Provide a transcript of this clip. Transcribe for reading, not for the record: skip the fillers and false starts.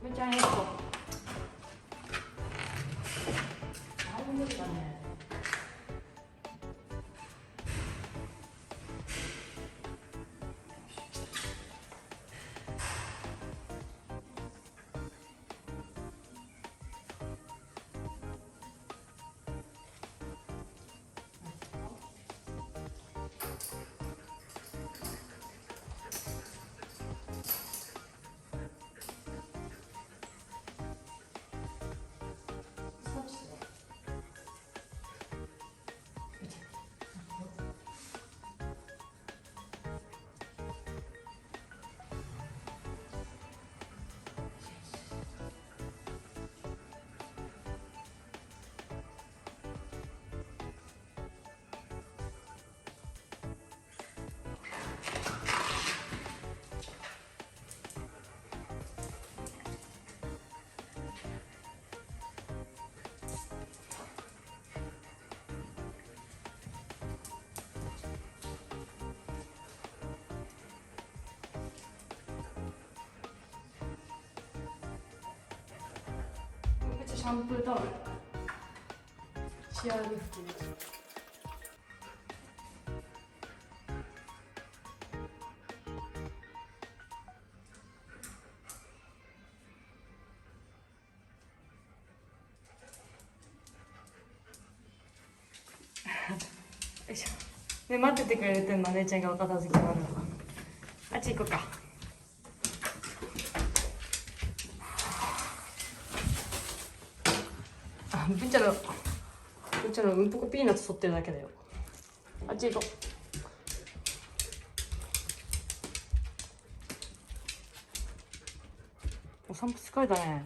ふーちゃん1個。無理だね。シャンプータオル、シアール服。よいしょ。ね、待っててくれてんの、姉ちゃんがお片付け終わるの。あっち行こうか。ぶんちゃんのうんぽこピーナッツ取ってるだけだよ。あっち行こう。お散歩疲れたね。